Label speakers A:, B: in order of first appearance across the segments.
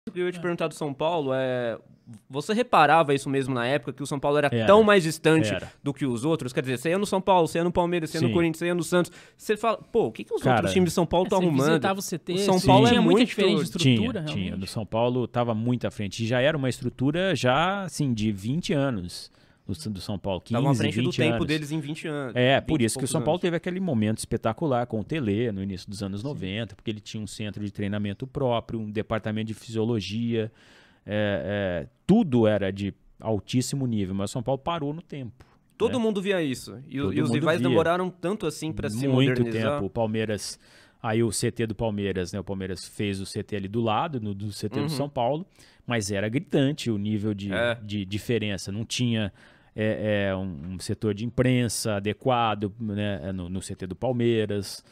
A: O que eu ia te perguntar do São Paulo você reparava isso mesmo na época, que o São Paulo era tão mais distante do que os outros? Quer dizer, você ia no São Paulo, você ia no Palmeiras, você ia no Corinthians, você ia no Santos. Você fala, pô, o que os outros times de São Paulo estão arrumando?
B: Você visitava o CT,
A: o São Paulo
B: tinha muita
A: muito
B: diferença de estrutura,
C: Tinha. No São Paulo estava muito à frente. E já era uma estrutura já, assim, de 20 anos. Do São Paulo, 15,
A: Estavam à frente
C: 20
A: do tempo
C: anos.
A: deles em 20 anos.
C: Por isso que o São Paulo teve aquele momento espetacular com o Tele no início dos anos 90, porque ele tinha um centro de treinamento próprio, um departamento de fisiologia, tudo era de altíssimo nível, mas o São Paulo parou no tempo.
A: Todo mundo via isso. E os rivais demoraram tanto assim para se modernizar.
C: Muito tempo. O Palmeiras, aí o CT do Palmeiras, né? O Palmeiras fez o CT ali do lado, do CT do São Paulo, mas era gritante o nível de diferença. Não tinha um setor de imprensa adequado, né? No CT do Palmeiras.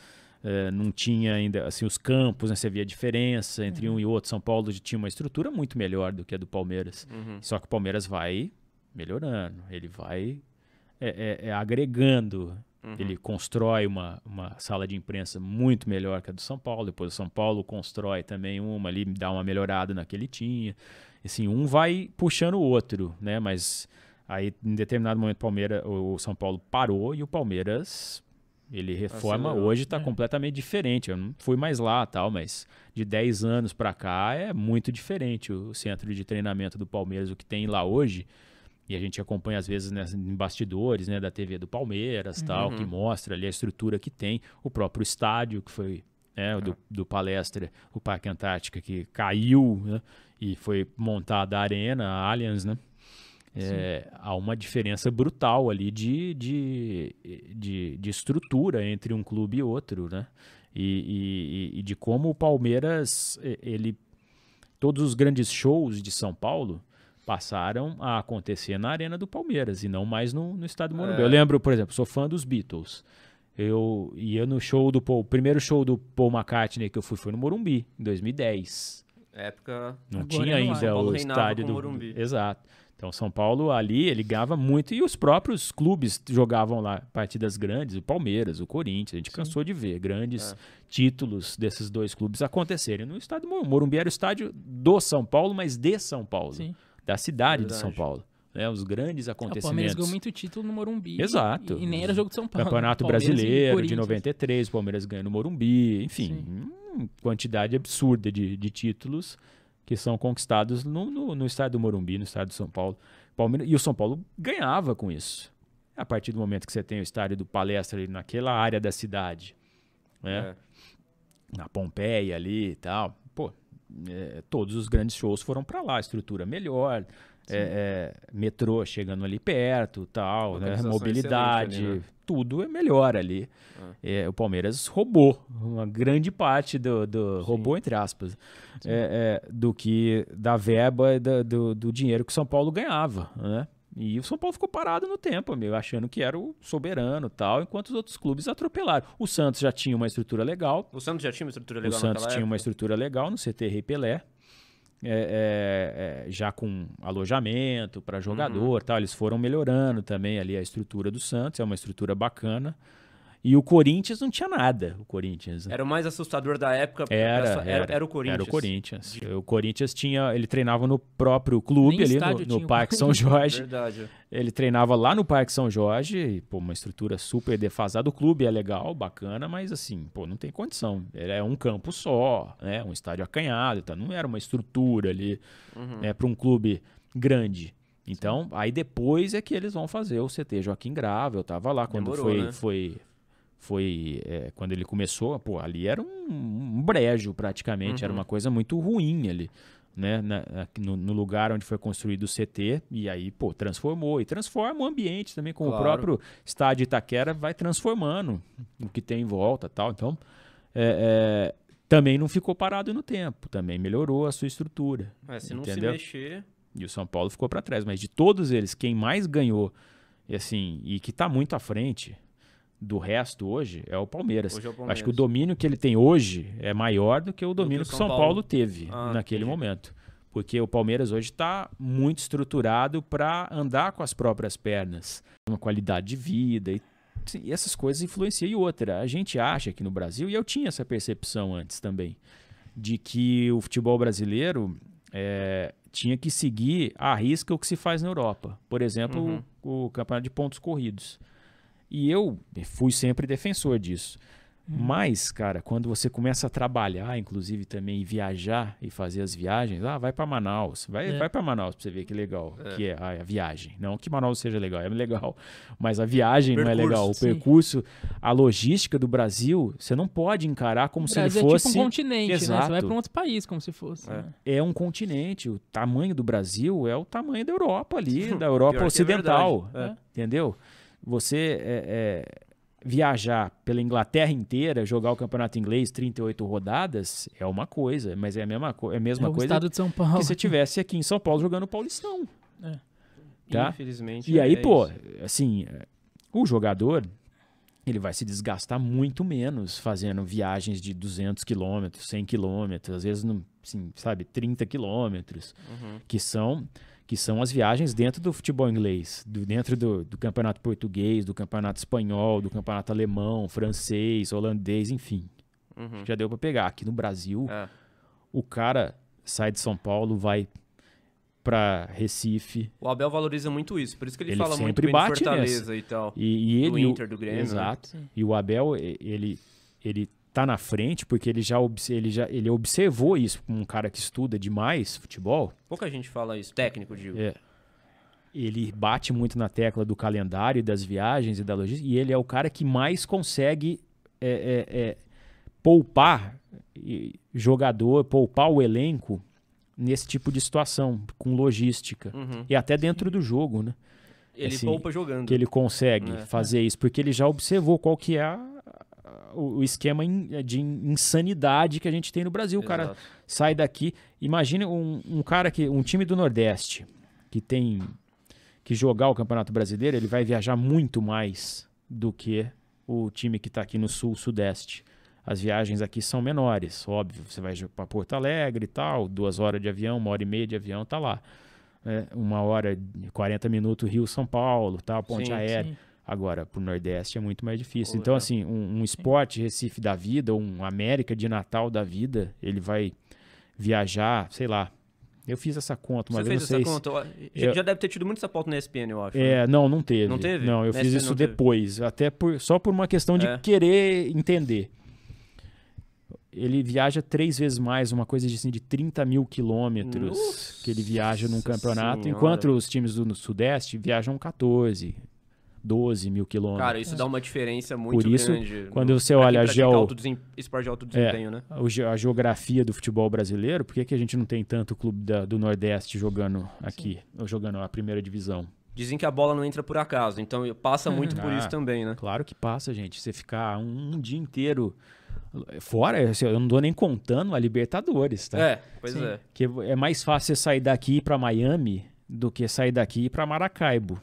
C: Não tinha ainda, assim, os campos, né? Você via a diferença entre um e outro. São Paulo tinha uma estrutura muito melhor do que a do Palmeiras. Só que o Palmeiras vai melhorando, ele vai agregando. Ele constrói uma sala de imprensa muito melhor que a do São Paulo. Depois o São Paulo constrói também uma ali, dá uma melhorada na que ele tinha. Assim, um vai puxando o outro, né? Mas aí, em determinado momento, o São Paulo parou e o Palmeiras, ele reforma. Hoje está completamente diferente. Eu não fui mais lá, tal, mas de 10 anos para cá é muito diferente o centro de treinamento do Palmeiras, o que tem lá hoje. E a gente acompanha, às vezes, em bastidores, né, da TV do Palmeiras, tal, que mostra ali a estrutura que tem. O próprio estádio, que foi do Palestra, o Parque Antártica, que caiu, né, e foi montada a Arena, a Allianz, né? Há uma diferença brutal ali de estrutura entre um clube e outro, né? E de como o Palmeiras, todos os grandes shows de São Paulo passaram a acontecer na Arena do Palmeiras e não mais no Estádio Morumbi. Eu lembro, por exemplo, sou fã dos Beatles. Eu ia no show o primeiro show do Paul McCartney que eu fui foi no Morumbi, em 2010.
A: Época...
C: Não tinha ainda o estádio do
A: Morumbi.
C: Exato. Então, São Paulo ali, ele ligava muito e os próprios clubes jogavam lá partidas grandes, o Palmeiras, o Corinthians. A gente cansou de ver grandes títulos desses dois clubes acontecerem no estádio Morumbi. O Morumbi era o estádio do São Paulo, mas de São Paulo.
B: Sim.
C: Da cidade de São Paulo. Né, os grandes acontecimentos. O
B: Palmeiras ganhou muito título no Morumbi.
C: Exato.
B: E nem era jogo de São Paulo.
C: Campeonato Brasileiro de 93, o Palmeiras ganhou no Morumbi. Enfim, quantidade absurda de títulos que são conquistados no estádio do Morumbi, no estádio de São Paulo. E o São Paulo ganhava com isso. A partir do momento que você tem o estádio do Palestra ali naquela área da cidade, né? Na Pompeia ali e tal, todos os grandes shows foram para lá, estrutura melhor, metrô chegando ali perto, tal, né? Mobilidade, ali, né? Tudo é melhor ali. O Palmeiras roubou uma grande parte roubou entre aspas, da verba do dinheiro que o São Paulo ganhava, né? E o São Paulo ficou parado no tempo, achando que era o soberano e tal, enquanto os outros clubes atropelaram. O Santos já tinha uma estrutura legal.
A: O Santos já tinha uma estrutura legal.
C: O Santos tinha uma estrutura legal no CT Rei Pelé. Já com alojamento para jogador, tal, eles foram melhorando também ali a estrutura do Santos, é uma estrutura bacana. E o Corinthians não tinha nada. O Corinthians
A: era o mais assustador da época. Era o Corinthians.
C: Era o Corinthians. O Corinthians ele treinava no próprio clube ali no Parque São Jorge.
A: Verdade.
C: Ele treinava lá no Parque São Jorge, e, uma estrutura super defasada. O clube é legal, bacana, mas assim, não tem condição. É um campo só, né? Um estádio acanhado, tá? Não era uma estrutura ali, né? Para um clube grande. Então, aí depois é que eles vão fazer o CT Joaquim Grava. Eu tava lá quando quando ele começou, ali era um brejo praticamente, era uma coisa muito ruim ali, né? No lugar onde foi construído o CT, e aí, transformou, e transforma o ambiente também, com o próprio estádio Itaquera vai transformando o que tem em volta, tal. Então, também não ficou parado no tempo, também melhorou a sua estrutura.
A: Se não se mexer...
C: E o São Paulo ficou para trás, mas de todos eles, quem mais ganhou, e que está muito à frente do resto hoje é o Palmeiras. Acho que o domínio que ele tem hoje é maior do que o domínio que o São Paulo teve naquele momento. Porque o Palmeiras hoje está muito estruturado para andar com as próprias pernas. Uma qualidade de vida e essas coisas influenciam. E outra, a gente acha aqui no Brasil, e eu tinha essa percepção antes também, de que o futebol brasileiro tinha que seguir à risca o que se faz na Europa. Por exemplo, o campeonato de pontos corridos. E eu fui sempre defensor disso. Mas, cara, quando você começa a trabalhar, inclusive também, e viajar e fazer as viagens, vai para Manaus. Vai para Manaus pra você ver que legal que é a viagem. Não que Manaus seja legal, é legal. Mas a viagem não é legal. O percurso, a logística do Brasil, você não pode encarar como se ele fosse...
B: É tipo um continente, né? Você vai para um outro país como se fosse.
C: É um continente. O tamanho do Brasil é o tamanho da Europa ali, da Europa Ocidental. Entendeu? Você... viajar pela Inglaterra inteira, jogar o campeonato inglês 38 rodadas, é uma coisa, mas é a mesma coisa
B: o estado de São Paulo.
C: que se tivesse aqui em São Paulo jogando o Paulistão. Tá?
A: Infelizmente.
C: E aí, assim, o jogador, ele vai se desgastar muito menos fazendo viagens de 200 quilômetros, 100 quilômetros, às vezes, assim, 30 quilômetros, que são as viagens dentro do futebol inglês, dentro do campeonato português, do campeonato espanhol, do campeonato alemão, francês, holandês, enfim. Já deu para pegar. Aqui no Brasil, o cara sai de São Paulo, vai para Recife.
A: O Abel valoriza muito isso, por isso que ele fala muito bem de Fortaleza e tal.
C: E ele,
A: do Inter, do Grêmio.
C: Exato. Né? E o Abel, ele tá na frente porque ele observou isso como um cara que estuda demais futebol.
A: Pouca gente fala isso, técnico, digo.
C: Ele bate muito na tecla do calendário, das viagens e da logística, e ele é o cara que mais consegue poupar jogador, poupar o elenco nesse tipo de situação, com logística. E até dentro do jogo, né?
A: Ele poupa jogando.
C: Que ele consegue fazer isso, porque ele já observou qual que é o esquema de insanidade que a gente tem no Brasil. O cara sai daqui, imagina um time do Nordeste que tem que jogar o Campeonato Brasileiro, ele vai viajar muito mais do que o time que está aqui no Sul, Sudeste. As viagens aqui são menores, óbvio, você vai para Porto Alegre e tal, 2 horas de avião, 1h30 de avião, tá lá. 1h40 e 40 minutos Rio, São Paulo, tal, ponte aérea. Agora, pro Nordeste é muito mais difícil. Então, assim, um esporte Recife da vida, um América de Natal da vida, ele vai viajar, sei lá. Eu fiz essa conta uma vez.
A: Você fez essa conta? Já deve ter tido muito essa pauta na ESPN, eu acho.
C: Não teve.
A: Não teve?
C: Não, eu fiz isso depois. Até só por uma questão de querer entender. Ele viaja 3 vezes mais, uma coisa de 30 mil quilômetros que ele viaja num campeonato, enquanto os times do Sudeste viajam 14, 12 mil quilômetros.
A: Cara, isso dá uma diferença muito grande. Por isso,
C: quando você olha
A: esporte de alto desempenho, né?
C: A geografia do futebol brasileiro, por que a gente não tem tanto clube do Nordeste jogando aqui, ou jogando a primeira divisão?
A: Dizem que a bola não entra por acaso, então passa muito por isso também, né?
C: Claro que passa, gente. Você ficar um dia inteiro fora, eu não tô nem contando a Libertadores, tá?
A: Pois é.
C: Que é mais fácil você sair daqui e ir pra Miami do que sair daqui e ir pra Maracaibo.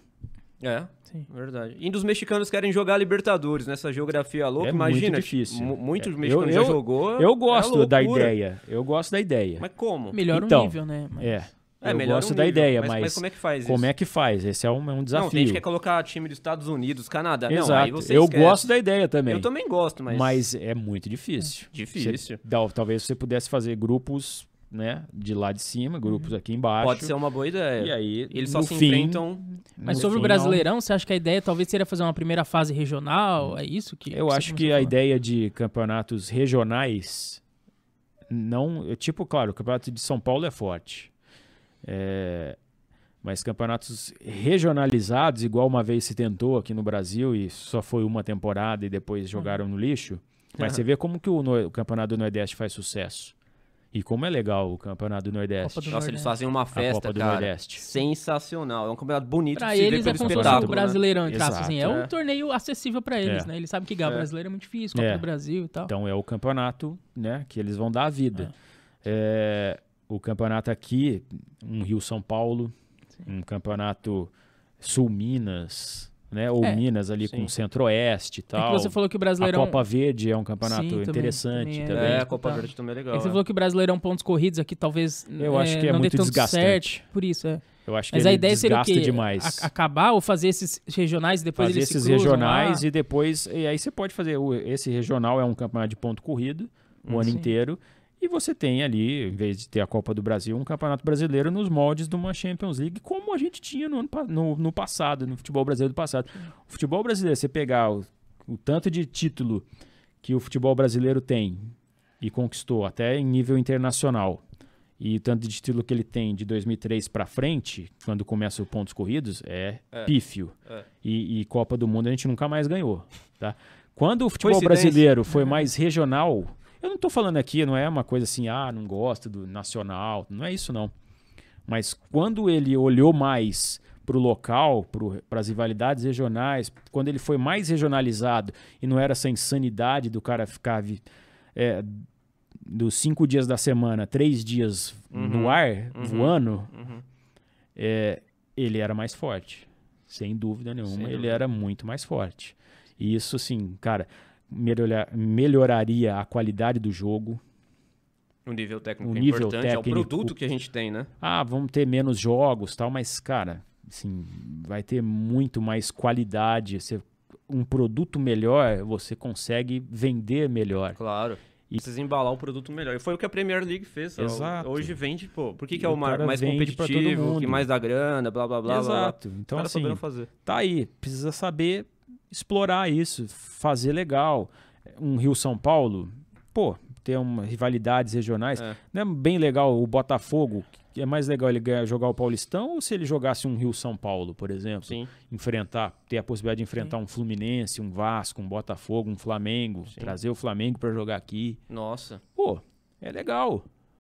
A: Sim, verdade. E os mexicanos querem jogar Libertadores nessa geografia louca, imagina.
C: Muito difícil.
A: Muitos mexicanos já jogou.
C: Eu gosto da ideia. Eu gosto da ideia.
A: Mas como?
B: Melhor o nível, né?
C: Eu gosto da ideia, mas
A: como é que faz isso?
C: Como é que faz? Esse é um desafio.
A: Não, tem gente que quer colocar time dos Estados Unidos, Canadá.
C: Exato.
A: Não, aí você
C: eu
A: esquece.
C: gosto da ideia também.
A: Eu também gosto, mas...
C: Mas é muito difícil. Talvez você pudesse fazer grupos, né, de lá de cima, grupos aqui embaixo.
A: Pode ser uma boa ideia.
C: E aí,
A: eles só se enfrentam...
B: Mas sobre o Brasileirão, você acha que a ideia talvez seria fazer uma primeira fase regional? É isso que...
C: Eu acho que a ideia de campeonatos regionais... Claro, o campeonato de São Paulo é forte. Mas campeonatos regionalizados, igual uma vez se tentou aqui no Brasil e só foi uma temporada e depois jogaram no lixo. Mas você vê como que o campeonato do Nordeste faz sucesso. E como é legal o campeonato do Nordeste.
A: Nossa, eles fazem uma festa,
C: Copa do
A: cara,
C: Nordeste.
A: Sensacional. É um campeonato bonito
B: pra
A: de se ver
B: eles
A: pelo
B: é como
A: espetáculo,
B: o Brasileirão,
A: né?
B: entre aspas, assim. É um torneio acessível pra eles, né? Eles sabem que ganhar brasileiro é muito difícil, Copa do Brasil e tal.
C: Então é o campeonato, né, que eles vão dar a vida. O campeonato aqui, um Rio-São Paulo, um campeonato Sul-Minas, né? Ou Minas ali com Centro-Oeste e tal.
B: Você falou que o Brasileirão...
C: A Copa Verde é um campeonato interessante também.
A: A Copa Verde também é legal.
B: Você falou que o Brasileirão pontos corridos aqui talvez
C: eu acho que é muito desgastante.
B: Certo, por isso,
C: Eu acho que
B: mas a ideia seria o quê?
C: Demais.
B: Acabar ou fazer esses regionais e depois
C: fazer
B: eles
C: esses
B: se cruzam
C: regionais
B: lá?
C: E depois... E aí você pode fazer... Esse regional é um campeonato de ponto corrido o ano inteiro. E você tem ali, em vez de ter a Copa do Brasil, um Campeonato Brasileiro nos moldes de uma Champions League, como a gente tinha no passado, no futebol brasileiro do passado. O futebol brasileiro, você pegar o tanto de título que o futebol brasileiro tem e conquistou até em nível internacional, e o tanto de título que ele tem de 2003 para frente, quando começa os pontos corridos, é pífio. E Copa do Mundo a gente nunca mais ganhou. Tá? Quando o futebol brasileiro foi mais regional, eu não estou falando aqui, não é uma coisa assim, não gosto do nacional, não é isso não. Mas quando ele olhou mais para o local, para as rivalidades regionais, quando ele foi mais regionalizado e não era essa insanidade do cara ficar dos 5 dias da semana, 3 dias no ar, voando, ele era mais forte. Sem dúvida nenhuma, ele era muito mais forte. E isso, assim, cara, melhoraria a qualidade do jogo.
A: O nível técnico é importante, é o produto que a gente tem, né?
C: Vamos ter menos jogos e tal, mas, cara, assim, vai ter muito mais qualidade. Um produto melhor, você consegue vender melhor.
A: Claro. Precisa embalar o produto melhor. E foi o que a Premier League fez.
C: Exato.
A: Hoje vende, por que é o mais competitivo, que mais dá grana, blá, blá, blá.
C: Exato.
A: Blá, blá.
C: Então, assim, fazer. Tá aí. Precisa saber explorar isso, fazer legal. Um Rio-São Paulo, ter rivalidades regionais. Não é bem legal o Botafogo? É mais legal ele jogar o Paulistão ou se ele jogasse um Rio-São Paulo, por exemplo?
A: Sim.
C: Ter a possibilidade de enfrentar um Fluminense, um Vasco, um Botafogo, um Flamengo, trazer o Flamengo para jogar aqui.
A: Nossa.
C: É legal.